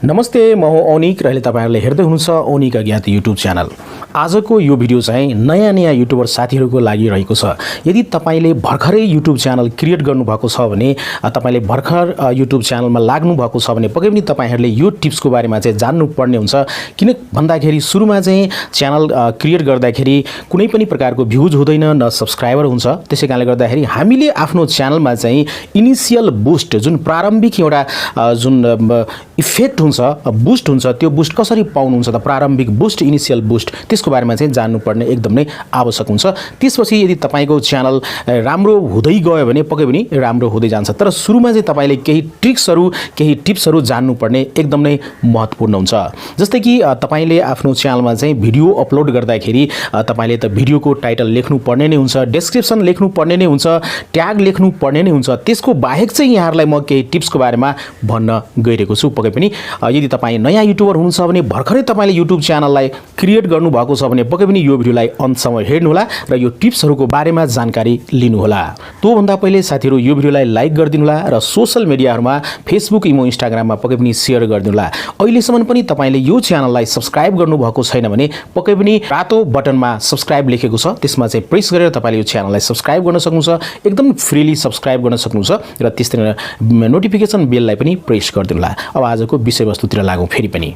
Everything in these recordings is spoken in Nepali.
नमस्ते, म हो ओनिक र अहिले तपाईहरुले हेर्दै हुनुहुन्छ ओनिक अज्ञात युट्युब च्यानल। आजको यो भिडियो चाहिँ नयाँ युट्युबर साथीहरुको लागि रहेको छ। यदि तपाईले भर्खरै युट्युब च्यानल क्रिएट गर्नुभएको छ भने, तपाईले भर्खर युट्युब च्यानलमा लाग्नु भएको छ भने पक्कै पनि तपाईहरुले यो टिप्सको बारेमा चाहिँ जान्नु पर्ने हुन्छ। किन भन्दाखेरि सुरुमा चाहिँ च्यानल क्रिएट गर्दाखेरि कुनै पनि प्रकारको भ्युज हुँदैन, न सब्स्क्राइबर हुन्छ। त्यसैकारणले गर्दाखेरि हामीले आफ्नो च्यानलमा चाहिँ इनिशियल बुस्ट, जुन प्रारम्भिक एउटा जुन इफेक्ट हुन्छ, बुस्ट हुन्छ, त्यो बुस्ट कसरी पाउनुहुन्छ त, प्रारम्भिक बुस्ट, इनिशियल बुस्ट, त्यसको बारेमा चाहिँ जान्नुपर्ने एकदम नै आवश्यक हुन्छ। त्यसपछि यदि तपाईको च्यानल राम्रो हुँदै गयो भने पक्कै पनि राम्रो हुँदै जान्छ। तर सुरुमा चाहिँ तपाईले केही ट्रिक्सहरु, केही टिप्सहरु जान्नुपर्ने एकदम नै महत्त्वपूर्ण हुन्छ। जस्तै कि तपाईले आफ्नो च्यानलमा चाहिँ भिडियो अपलोड गर्दाखेरि तपाईले त भिडियोको टाइटल लेख्नु पर्ने नै हुन्छ, डेस्क्रिप्सन लेख्नु पर्ने नै हुन्छ, ट्याग लेख्नु पर्ने नै हुन्छ। त्यसको बाहेक चाहिँ यहाँहरुलाई म केही टिप्सको बारेमा भन्न गइरहेको छु। पक्कै पनि यदि तपाई नयाँ युट्युबर हुनुहुन्छ भने, भर्खरै तपाईले युट्युब च्यानललाई क्रिएट गर्नु भएको छ भने पक्कै पनि यो भिडियोलाई अन्तसम्म हेर्नु होला र यो टिप्सहरुको बारेमा जानकारी लिनु होला। त्यो भन्दा पहिले साथीहरु यो भिडियोलाई लाइक गरिदिनु होला र सोशल मिडियाहरुमा फेसबुक, इमो, इन्स्टाग्राममा पक्कै पनि शेयर गरिदिनु होला। अहिलेसम्म पनि तपाईले यो च्यानललाई सब्स्क्राइब गर्नु भएको छैन भने पक्कै पनि रातो बटनमा सब्स्क्राइब लेखेको छ, त्यसमा चाहिँ प्रेस गरेर तपाईले यो च्यानललाई सब्स्क्राइब गर्न सक्नुहुन्छ। एकदम फ्रीली सब्स्क्राइब गर्न सक्नुहुन्छ र त्यसै नोटिफिकेसन बेललाई पनि प्रेस गरिदिनु होला। अब आजको विषयवस्तुतिर लागौं। फेरि पनि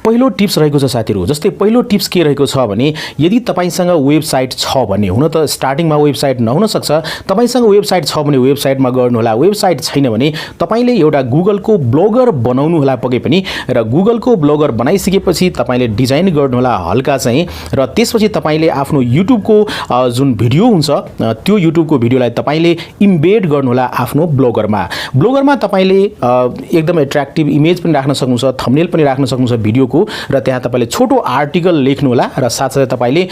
पहिलो टिप्स रहेको छ साथीहरु। जस्तै पहिलो टिप्स के रहेको छ भने, यदि तपाईसँग वेबसाइट छ भने, हुन त स्टार्टिङमा वेबसाइट नहुन सक्छ, तपाईसँग वेबसाइट छ भने वेबसाइटमा गर्नु होला। वेबसाइट छैन भने तपाईले एउटा गुगलको ब्लगर बनाउनु होला पक्कै पनि, र गुगलको ब्लगर बनाइसकेपछि तपाईले डिजाइन गर्नु होला हल्का चाहिँ, र त्यसपछि तपाईले आफ्नो युट्युबको जुन भिडियो हुन्छ त्यो युट्युबको भिडियोलाई तपाईले इम्बेड गर्नु होला आफ्नो ब्लगरमा। ब्लगरमा तपाईले एकदम एट्र्याक्टिभ इमेज पनि राख्न सक्नुहुन्छ, थम्बनेल पनि राख्न सक्नुहुन्छ भिडियोको, र त्यहाँ तपाईले छोटो आर्टिकल लेख्नु होला र साथसाथै तपाईले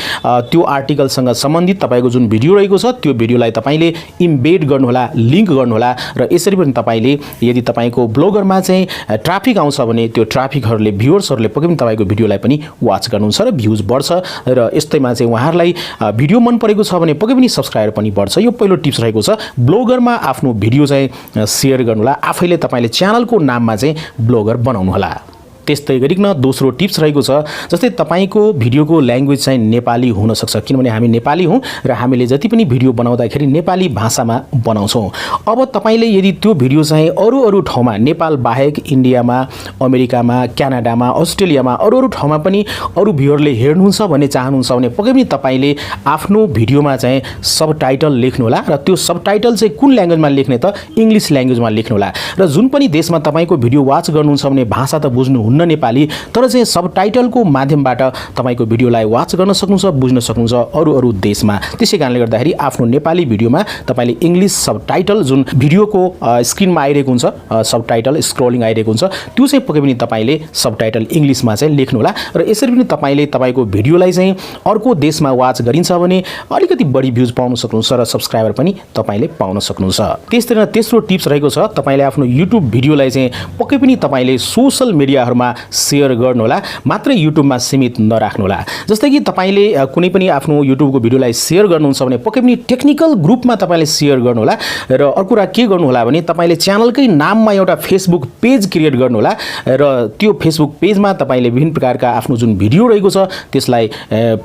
त्यो आर्टिकलसँग सम्बन्धित तपाईको जुन भिडियो रहेको छ त्यो भिडियोलाई तपाईले इम्बेड गर्नु होला, लिंक गर्नु होला। र यसरी पनि तपाईले यदि तपाईको ब्लगरमा चाहिँ ट्राफिक आउँछ भने त्यो ट्राफिकहरुले, भ्युअर्सहरुले पक्कै पनि तपाईको भिडियोलाई पनि वाच गर्नुहुन्छ र भ्युज बढ्छ, र यस्तैमा चाहिँ उहाँहरुलाई भिडियो मन परेको छ भने पक्कै पनि सब्स्क्राइबर पनि बढ्छ। यो पहिलो टिप्स रहेको छ। ब्लगरमा आफ्नो भिडियो चाहिँ शेयर गर्नु होला, आफैले तपाईले च्यानलको नाममा चाहिँ ब्लगर बनाउनु होला। त्यस्तै गरिकन दोस्रो टिप्स रहेको छ। जस्तै तपाईको भिडियोको ल्याङ्ग्वेज चाहिँ नेपाली हुन सक्छ, किनभने हामी नेपाली हौं र हामीले जति पनि भिडियो बनाउँदाखेरि नेपाली भाषामा बनाउँछौं। अब तपाईले यदि त्यो भिडियो चाहिँ अरु ठाउँमा, नेपाल बाहेक इन्डियामा, अमेरिकामा, क्यानाडामा, अस्ट्रेलियामा, अरु ठाउँमा पनि अरु भ्युअरले हेर्नुहुन्छ भन्ने चाहनुहुन्छ भने पक्कै पनि तपाईले आफ्नो भिडियोमा चाहिँ सबटाइटल लेख्नु होला, र त्यो सबटाइटल चाहिँ कुन ल्याङ्ग्वेजमा लेख्ने त, इंग्लिश ल्याङ्ग्वेजमा लेख्नु होला। र जुन पनि देशमा तपाईको भिडियो वाच गर्नुहुन्छ भने भाषा त बुझ्नुहुन्न नेपाली, तर चाहिँ सबटाइटलको माध्यमबाट तपाईको भिडियोलाई वाच गर्न सक्नुहुन्छ, बुझ्न सक्नुहुन्छ अरु देशमा। त्यसैकारणले गर्दाखेरि आफ्नो नेपाली भिडियोमा तपाईले इंग्लिश सबटाइटल, जुन भिडियोको स्क्रिनमा आइरहेको हुन्छ सबटाइटल स्क्रोलिङ आइरहेको हुन्छ, त्यो चाहिँ पक्कै पनि तपाईले सबटाइटल इंग्लिशमा चाहिँ लेख्नु होला। र यसरी पनि तपाईले तपाईको भिडियोलाई चाहिँ अर्को देशमा वाच गरिन्छ भने अलिकति बढी भ्युज पाउन सक्नुहुन्छ र सब्स्क्राइबर पनि तपाईले पाउन सक्नुहुन्छ। त्यसैले तेस्रो टिप्स रहेको छ, तपाईले आफ्नो युट्युब भिडियोलाई चाहिँ पक्कै पनि तपाईले सोशल मिडियाहरुमा शेयर गर्नु होला, मात्र युट्युबमा सीमित नराख्नु होला। जस्तै कि तपाईले कुनै पनि आफ्नो युट्युबको भिडियोलाई शेयर गर्नुहुन्छ भने पक्कै पनि टेक्निकल ग्रुपमा तपाईले शेयर गर्नु होला। र अर्को कुरा के गर्नु होला भने तपाईले च्यानलकै नाममा एउटा फेसबुक पेज क्रिएट गर्नु होला, र त्यो फेसबुक पेजमा तपाईले विभिन्न प्रकारका आफ्नो जुन भिडियो रहेको छ त्यसलाई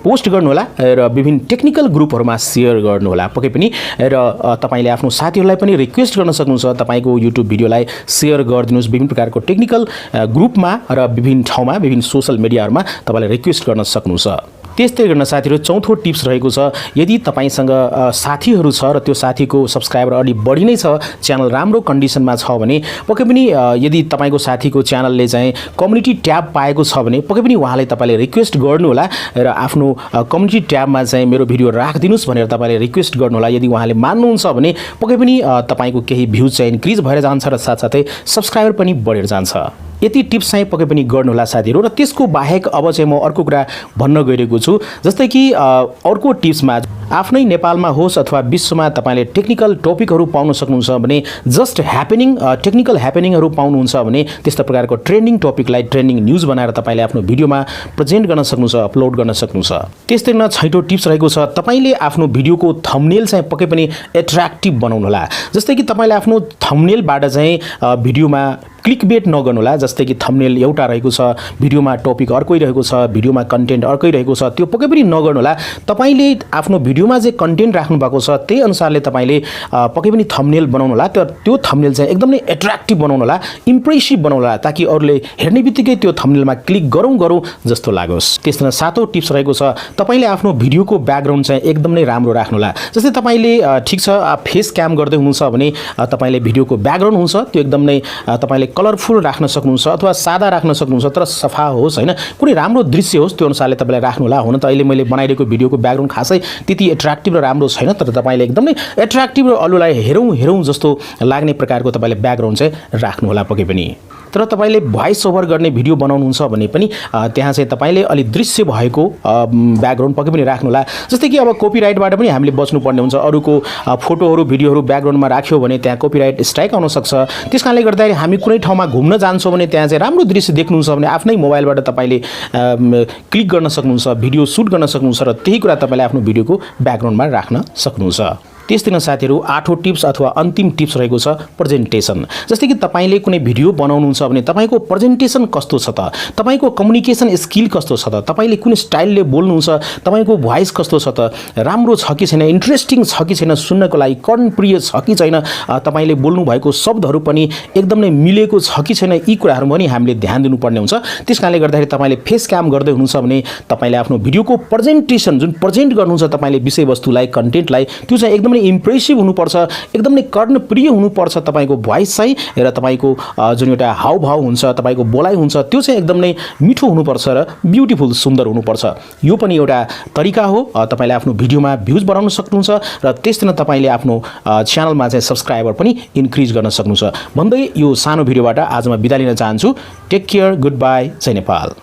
पोस्ट गर्नु होला र विभिन्न टेक्निकल ग्रुपहरुमा शेयर गर्नु होला पक्कै पनि। र तपाईले आफ्नो साथीहरुलाई पनि रिक्वेस्ट गर्न सक्नुहुन्छ, तपाईको युट्युब भिडियोलाई शेयर गरिदिनुस् विभिन्न प्रकारको टेक्निकल ग्रुपमा र विभिन्न ठाउँमा, विभिन्न सोशल मिडियाहरुमा तपाईले रिक्वेस्ट गर्न सक्नुहुन्छ। त्यस्तै गर्न साथीहरु चौथो टिप्स रहेको छ, यदि तपाईसँग साथीहरु छ र त्यो साथीको सब्स्क्राइबर अलि बढी नै छ, च्यानल राम्रो कन्डिसनमा छ भने पक्कै पनि यदि तपाईको साथीको च्यानलले चाहिँ कम्युनिटी ट्याब पाएको छ भने पक्कै पनि उहाँलाई तपाईले रिक्वेस्ट गर्नु होला र आफ्नो कम्युनिटी ट्याबमा चाहिँ मेरो भिडियो राखिदिनुस् भनेर तपाईले रिक्वेस्ट गर्नु होला। यदि उहाँले मान्नुहुन्छ भने पक्कै पनि तपाईको केही भ्युज चाहिँ इन्क्रिज भएर जान्छ र साथसाथै सब्स्क्राइबर पनि बढेर जान्छ। यति टिप्स चाहिँ पक्कै पनि गर्नु होला साथीहरु। र त्यसको बाहेक अब चाहिँ म अर्को कुरा भन्न गइरहेको छु। जस्तै कि अर्को टिप्समा आफ्नै नेपालमा होस् अथवा विश्वमा तपाईले टेक्निकल टपिकहरु पाउन सक्नुहुन्छ भने, जस्ट ह्यापनिङ, टेक्निकल ह्यापनिङहरु पाउनुहुन्छ भने त्यस्ता प्रकारको ट्रेन्डिङ टपिकलाई ट्रेन्डिङ न्यूज बनाएर तपाईले आफ्नो भिडियोमा प्रेजेन्ट गर्न सक्नुहुन्छ, अपलोड गर्न सक्नुहुन्छ। त्यस्तै न छैटौं टिप्स रहेको छ, तपाईले आफ्नो भिडियोको थम्बनेल चाहिँ पक्कै पनि एट्र्याक्टिभ बनाउनु होला। जस्तै कि तपाईले आफ्नो थम्बनेलबाट चाहिँ भिडियोमा क्लिकबेट नगर्नु होला। जस्तै कि थम्बनेल एउटा रहेको छ, भिडियोमा टपिक अर्कै रहेको छ, भिडियोमा कन्टेन्ट अर्कै रहेको छ, त्यो पक्कै पनि नगर्नु होला। तपाईले आफ्नो भिडियोमा जे कन्टेन्ट राख्नु भएको छ त्यही अनुसारले तपाईले पक्कै पनि थम्बनेल बनाउनु होला। त्यो थम्बनेल चाहिँ एकदमै एट्र्याक्टिभ बनाउनु होला, इम्प्रेसिभ बनाउनु होला, ताकि अरूले हेर्ने बित्तिकै त्यो थम्बनेलमा क्लिक गरौँ जस्तो लागोस्। त्यसमा 7औं टिप्स रहेको छ, तपाईले आफ्नो भिडियोको ब्याकग्राउन्ड चाहिँ एकदमै राम्रो राख्नु होला। जस्तै तपाईले ठिक छ फेस क्याम गर्दै हुनुहुन्छ भने तपाईले भिडियोको ब्याकग्राउन्ड हुन्छ त्यो एकदमै तपाईले कलरफुल राख्न सक्नुहुन्छ अथवा सादा राख्न सक्नुहुन्छ, तर सफा होस् हैन, कुनै राम्रो दृश्य होस् त्यो अनुसारले तपाईले राख्नु होला। हुन त अहिले मैले बनाइरहेको भिडियोको ब्याकग्राउन्ड खासै त्यति एट्र्याक्टिभ र राम्रो छैन, तर तपाईले एकदमै एट्र्याक्टिभ र अरूलाई हेरौँ जस्तो लाग्ने प्रकारको तपाईले ब्याकग्राउन्ड चाहिँ राख्नु होला पक्कै पनि। तर तपाईले भोइस ओभर गर्ने भिडियो बनाउनुहुन्छ भने पनि त्यहाँ चाहिँ तपाईले अलि दृश्य भएको ब्याकग्राउन्ड पक्कै पनि राख्नु होला। जस्तै कि अब कपिराइटबाट पनि हामीले बच्नुपर्ने हुन्छ। अरूको फोटोहरू भिडियोहरू ब्याकग्राउन्डमा राख्यो भने त्यहाँ कपिराइट स्ट्राइक आउन सक्छ। त्यसकारणले गर्दाखेरि हामी कुनै ठाउँमा घुम्न जान्छौँ भने त्यहाँ चाहिँ राम्रो दृश्य देख्नुहुन्छ भने आफ्नै मोबाइलबाट तपाईले क्लिक गर्न सक्नुहुन्छ, भिडियो सुट गर्न सक्नुहुन्छ र त्यही कुरा तपाईले आफ्नो भिडियोको ब्याकग्राउन्डमा राख्न सक्नुहुन्छ। त्यस्तै साथीहरू 8औं टिप्स अथवा अन्तिम टिप्स रहेको छ प्रेजेन्टेसन। जस्तै कि तपाईले कुनै भिडियो बनाउनुहुन्छ भने तपाईको प्रेजेन्टेसन कस्तो छ त, तपाईको कम्युनिकेसन स्किल कस्तो छ त, तपाईले कुन स्टाइलले बोल्नुहुन्छ, तपाईको भोइस कस्तो छ त, राम्रो छ कि छैन, इन्ट्रेस्टिङ छ कि छैन, सुन्नको लागि कर्णप्रिय छ कि छैन, तपाईले बोल्नु भएको शब्दहरू पनि एकदमै मिलेको छ कि छैन, यी कुराहरू पनि हामीले ध्यान दिनुपर्ने हुन्छ। त्यसकारणले गर्दाखेरि तपाईले फेस क्याम गर्दै हुनुहुन्छ भने तपाईले आफ्नो भिडियोको प्रेजेन्टेसन जुन प्रेजेन्ट गर्नुहुन्छ तपाईले विषयवस्तुलाई, कन्टेन्टलाई, त्यो चाहिँ एकदमै इम्प्रेसिभ हुनुपर्छ, एकदमै कर्णप्रिय हुनुपर्छ। तपाईको भोइस चाहिँ र तपाईको जुन एउटा हावभाव हुन्छ, तपाईको बोलाइ हुन्छ त्यो चाहिँ एकदमै मिठो हुनुपर्छ र ब्युटिफुल सुन्दर हुनुपर्छ। यो पनि एउटा तरिका हो। तपाईले आफ्नो भिडियोमा भ्युज बढाउन सक्नुहुन्छ र त्यसैले तपाईले आफ्नो च्यानलमा चाहिँ सब्स्क्राइबर पनि इन्क्रिज गर्न सक्नुहुन्छ। भन्दै यो सानो भिडियोबाट आज म बिदा लिन चाहन्छु। Take care, good by, Jay Nepal.